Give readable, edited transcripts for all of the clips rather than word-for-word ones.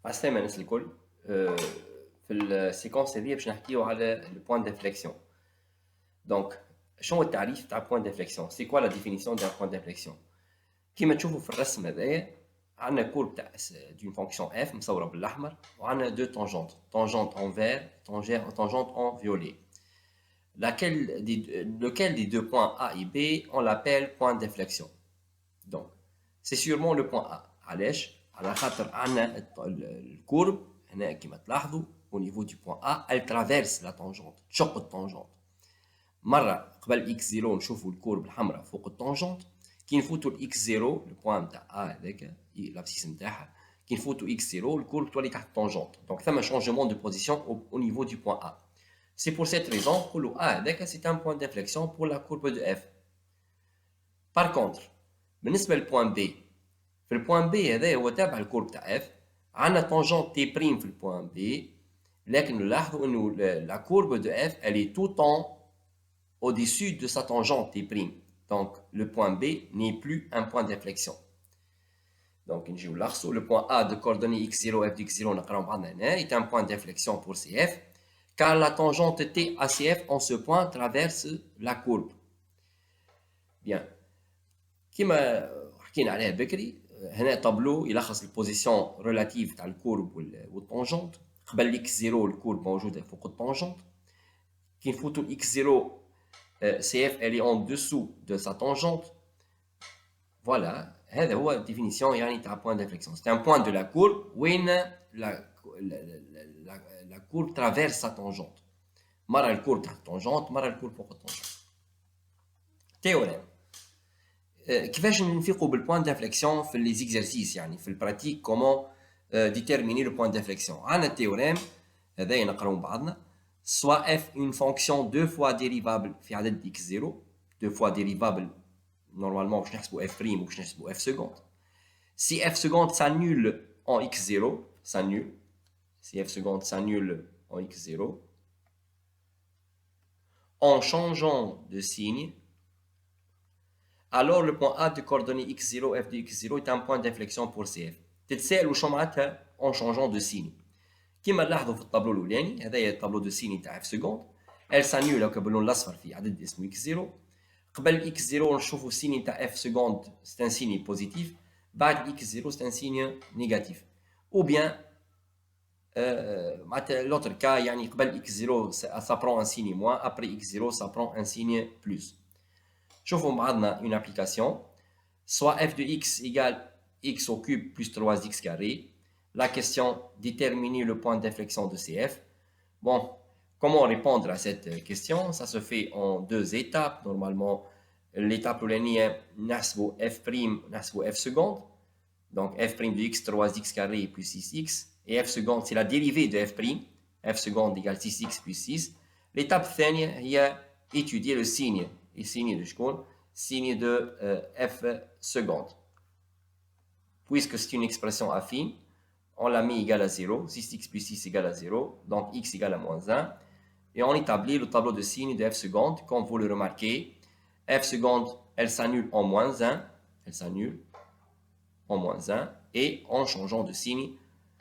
عسلامة الناس الكل. في السيكونس هذه باش نحكيو على البوان دانفليكسيون. دونك شنو هو التعريف تاع بوان دانفليكسيون؟ سي كوا لا ديفينيسيون دان بوان دانفليكسيون؟ كيما تشوفوا في الرسم هذايا عندنا كورب تاع دون فونكسيون اف مصوره بالاحمر، وعندنا دو طونجونت، طونجونت اون فير، طونجونت اون فيولي. Lequel des deux points A et B on l'appelle point d'inflexion. Donc c'est sûrement le point A. علاش؟ على خاطر عندنا الكورب هنا كما تلاحظوا au niveau du point A elle traverse la tangente، تشق الطونجونت. مره قبل x0 نشوفوا الكورب الحمراء فوق الطونجونت، كي نفوتوا x0 البوان نتاع A هذاك لابسيس نتاعها، كي نفوتوا x0 الكورب تولي تحت الطونجونت. دونك ثم changement de position au niveau du point A. C'est pour cette raison que le A c'est un point d'inflexion pour la courbe de f. Par contre, بالنسبة للبوان B، في البوان B هذا هو تابع الكورب تاع f، عندنا طونجونت T' في البوان B، لكن نلاحظوا انه la courbe de f elle est tout le temps au-dessus de sa tangente T'. Donc le point B n'est plus un point d'inflexion. Donc نجيو نلخصوا le point A de coordonnées x0 f de x0 نقراو بعضنا هنا est un point d'inflexion pour CF car la tangente T ACF en ce point traverse la courbe. Bien. كما حكينا عليها بكري، هنا طابلو يلخص البوزيسيون ريلاتيف تاع الكورب والطونجونت. قبل الاكس 0 الكورب موجوده فوق الطونجونت، كي نفوتوا الاكس 0 سي اف الي اون دوسو دو سا طونجونت. فوالا هذا هو الديفينيسيون يعني تاع بوان دانفليكسيون. سي ان بوان دو لا كورب وين لا كورب ترافيرس سا طونجونت، مره الكورب تحت الطونجونت مره الكورب فوق الطونجونت. تيوريم كيفاش نفيقوا بالبوان دانفليكسيون في لي زيكزارسيس، يعني في البراتيك كومون ديتيرميني لو بوان دانفليكسيون. عندنا التيوريم هذايا نقراو بعضنا، سوا اف اون فونكسيون دو فوا ديريفابل في عدد اكس 0، دو فوا ديريفابل نورمالمون باش نحسبوا اف بريم وباش نحسبوا اف سكوند. سي اف سكوند s'annule en x0، s'annule، si f seconde s'annule en x0 en changeant de signe, alors le point A de coordonnées x0 f de x0 est un point d'inflexion pour CF. تتساءلوا شو معناتها en changeant de signe؟ كما نلاحظوا في الطابلو الاولاني، هذا هي الطابلو دو سيني تاع اف سكوند، ال سانيول هكا باللون الاصفر في عدد اسمه x0. قبل x0 نشوفوا السيني تاع اف سكوند سي ان سيني بوزيتيف، بعد x0 سي ان سيني نيجاتيف. او بيان معناتها لوتر كا يعني قبل x0 ça prend un signe moins، après x0 ça prend un signe plus. شوفوا بعضنا une application، soit f de x égale x au cube plus 3x carré. La question déterminer le point d'inflexion de CF. Bon, comment répondre à cette question? Ça se fait en deux étapes. Normalement, l'étape l'année نحسبوا f prime نحسبوا f seconde. Donc f prime de x 3x carré plus 6x, et f seconde c'est la dérivée de f prime, f seconde égale 6x plus 6. L'étape الثانية هي étudier le signe. Et signe de شكون؟ signe de f seconde. Puisque c'est une expression affine, on l'a mis égal à 0, 6x plus 6 égale à 0, donc x égale à moins 1. Et on établit le tableau de signes de f seconde, comme vous le remarquez. f seconde, elle s'annule en moins 1, elle s'annule en moins 1, et en changeant de signe,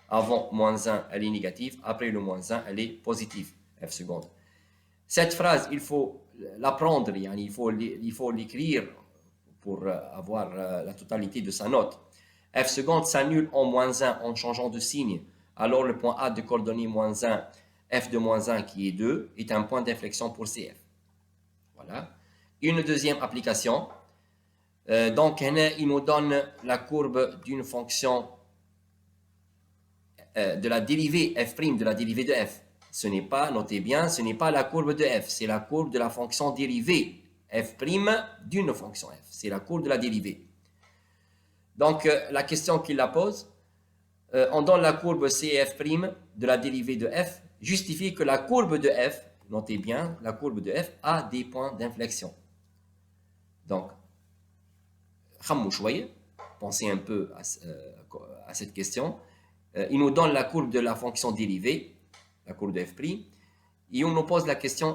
avant moins 1, elle est négative, après le moins 1, elle est positive, f seconde. Cette phrase, il faut l'apprendre, il faut l'écrire pour avoir la totalité de sa note. F seconde s'annule en moins 1 en changeant de signe. Alors le point A de coordonnées moins 1, f de moins 1 qui est 2, est un point d'inflexion pour CF. Voilà. Une deuxième application. Donc il nous donne la courbe d'une fonction de la dérivée f' de la dérivée de f. Ce n'est pas, notez bien, ce n'est pas la courbe de f, c'est la courbe de la fonction dérivée f' d'une fonction f. C'est la courbe de la dérivée. Donc la question qu'il la pose, on donne la courbe cf' de la dérivée de f, justifie que la courbe de f, notez bien, la courbe de f a des points d'inflexion. Donc, pensez un peu à cette question. Il nous donne la courbe de la fonction dérivée, la courbe de f', et on nous pose la question,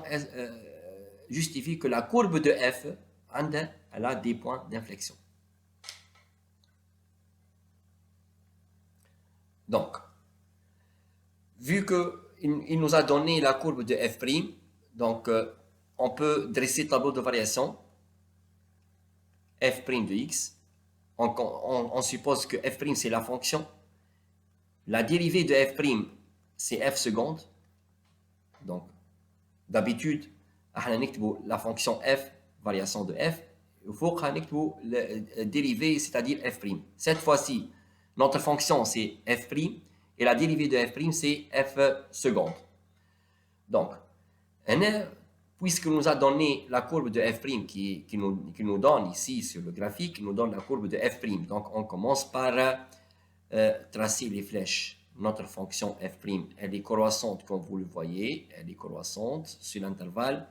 justifie que la courbe de f, elle a des points d'inflexion. Donc, vu qu'il nous a donné la courbe de f', donc on peut dresser le tableau de variation f' de x. On suppose que f' c'est la fonction. La dérivée de f' c'est f seconde. Donc, d'habitude, la fonction f, variation de f, il faut le dérivé, c'est-à-dire f'. Cette fois-ci, notre fonction c'est f' et la dérivée de f' c'est f seconde. Donc, puisque nous a donné la courbe de f' qui nous donne ici sur le graphique, nous donne la courbe de f'. Donc, on commence par tracer les flèches. Notre fonction f', elle est croissante comme vous le voyez, elle est croissante sur l'intervalle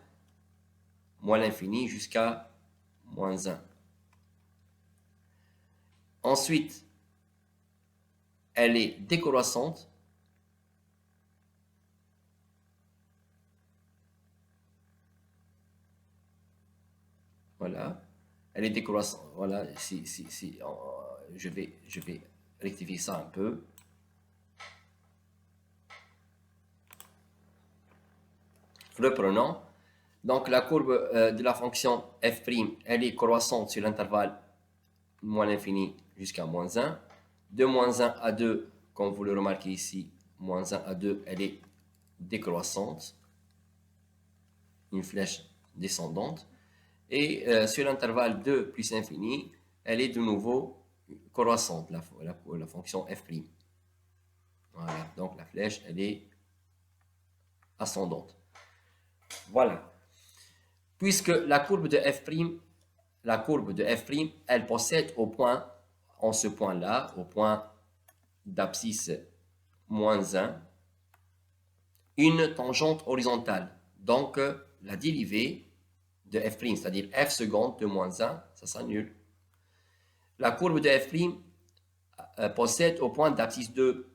moins l'infini jusqu'à moins 1. Ensuite, elle est décroissante voilà, elle est décroissante. Voilà, je vais rectifier ça un peu. Reprenons. Donc, la courbe de la fonction f', elle est croissante sur l'intervalle moins l'infini jusqu'à moins 1. De moins 1 à 2, comme vous le remarquez ici, moins 1 à 2, elle est décroissante. Une flèche descendante. Et sur l'intervalle 2 plus infini, elle est de nouveau croissante, la fonction f'. Voilà, donc la flèche, elle est ascendante. Voilà. Puisque la courbe de f', elle possède au point, en ce point-là, au point d'abscisse moins 1, une tangente horizontale. Donc, la dérivée de f', c'est-à-dire f seconde de moins 1, ça s'annule. La courbe de f' possède au point d'abscisse 2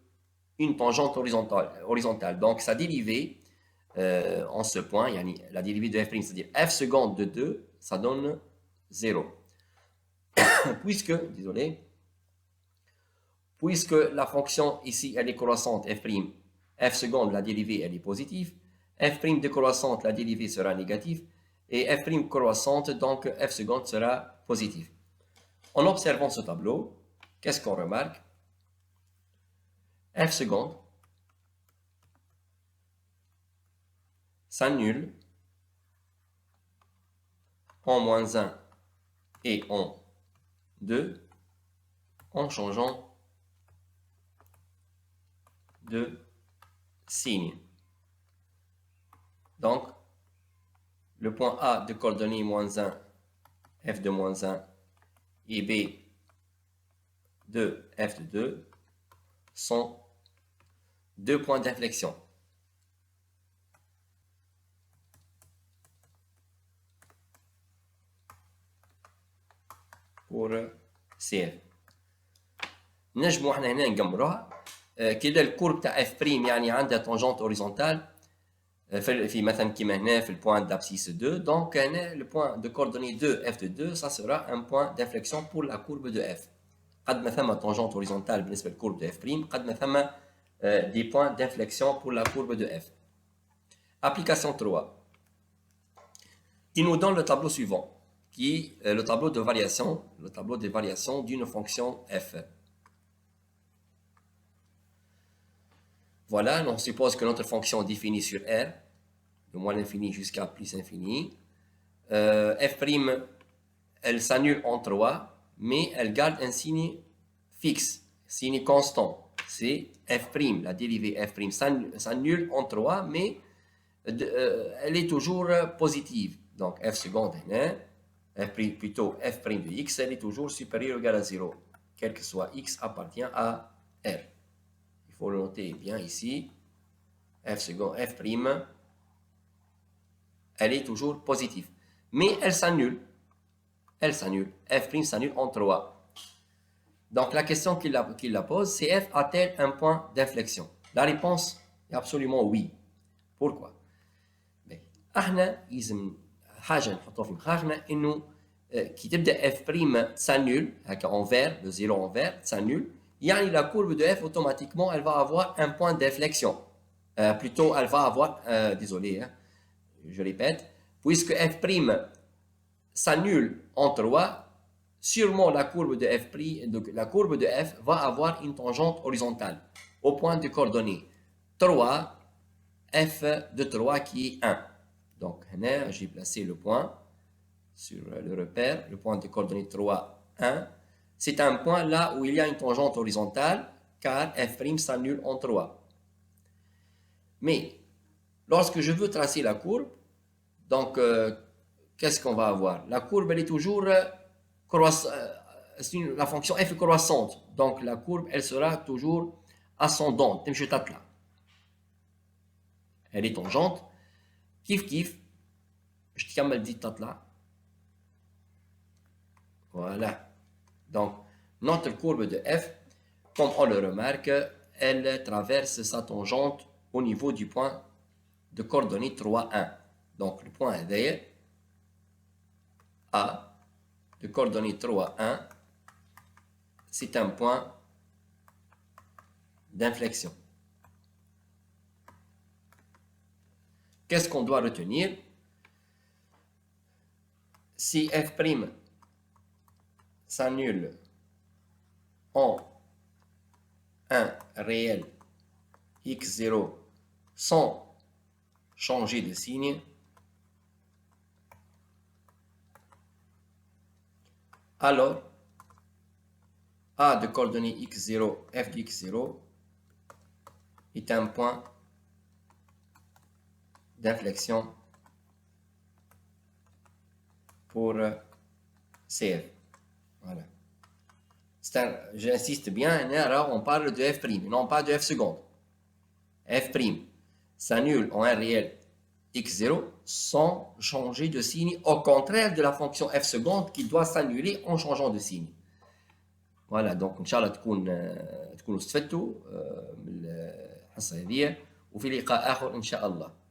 une tangente horizontale. Donc, sa dérivée en ce point, la dérivée de f', c'est-à-dire f seconde de 2, ça donne 0. puisque la fonction ici, elle est croissante, f seconde, la dérivée, elle est positive, f' décroissante, la dérivée sera négative, et f' croissante, donc f seconde sera positive. En observant ce tableau, qu'est-ce qu'on remarque? F seconde s'annule en moins 1 et en 2 en changeant de signe. Donc, le point A de coordonnées moins 1, f de moins 1, et B de f de 2 sont deux points d'inflexion. pour CF. نجموا احنا هنا نقمروها كده الكورب تاع اف بريم يعني عندها تونجونت اوريزونتال في مثلا كيما هنا في البوان d'abscisse 2 donc هنا le point de coordonnées 2 f de 2 ça sera un point d'inflexion pour la courbe de f. قد ما ثم tangente horizontale بالنسبه للكورب de f prime قد ما ثم des points d'inflexion pour la courbe de f. Application 3. Il nous donne le tableau suivant qui est le tableau de variation d'une fonction f. Voilà, on suppose que notre fonction est définie sur R, de moins l'infini jusqu'à plus infini. F', elle s'annule en 3, mais elle garde un signe fixe, signe constant. C'est F', la dérivée F' s'annule en 3, mais elle est toujours positive. Donc F seconde, plutôt F' de x, elle est toujours supérieure ou égale à 0, quel que soit x appartient à R. Il faut le noter bien ici. F seconde, F', elle est toujours positive. Mais elle s'annule. F' s'annule en 3. Donc la question qu'il la pose, c'est F a-t-elle un point d'inflexion? La réponse est absolument oui. Pourquoi? احنا لازم حاجه نحطوها في مخاخنا انه كي تبدا F' تسانول هكا envers, le 0 envers تسانول, يعني la courbe de f automatiquement elle va avoir un point d'inflexion. plutôt, elle va avoir, désolé, hein, je répète, puisque f' s'annule en 3, sûrement la courbe de f', donc la courbe de f va avoir une tangente horizontale au point de coordonnées 3, f de 3 qui est 1. Donc, j'ai placé le point sur le repère, le point de coordonnées 3, 1. C'est un point là où il y a une tangente horizontale, car f' s'annule en 3. Mais, lorsque je veux tracer la courbe, donc, qu'est-ce qu'on va avoir? La courbe, elle est toujours la fonction f est croissante. Donc, la courbe, elle sera toujours ascendante. Elle est tangente. Kif kif. Je te mal dit là. Voilà. Donc, notre courbe de f, comme on le remarque, elle traverse sa tangente au niveau du point de coordonnées 3, 1. Donc, le point est A de coordonnées 3, 1, c'est un point d'inflexion. Qu'est-ce qu'on doit retenir? Si f' s'annule en 1 réel x0 sans changer de signe, alors A de coordonnées x0, f de x0 est un point d'inflexion pour CF. Voilà. J'insiste bien, alors on parle de f', non pas de f seconde. F' s'annule en un réel x0 sans changer de signe, au contraire de la fonction f seconde qui doit s'annuler en changeant de signe. Voilà, donc ان شاء الله تكونوا استفدتوا من الحصه هذه وفي لقاء اخر ان شاء الله.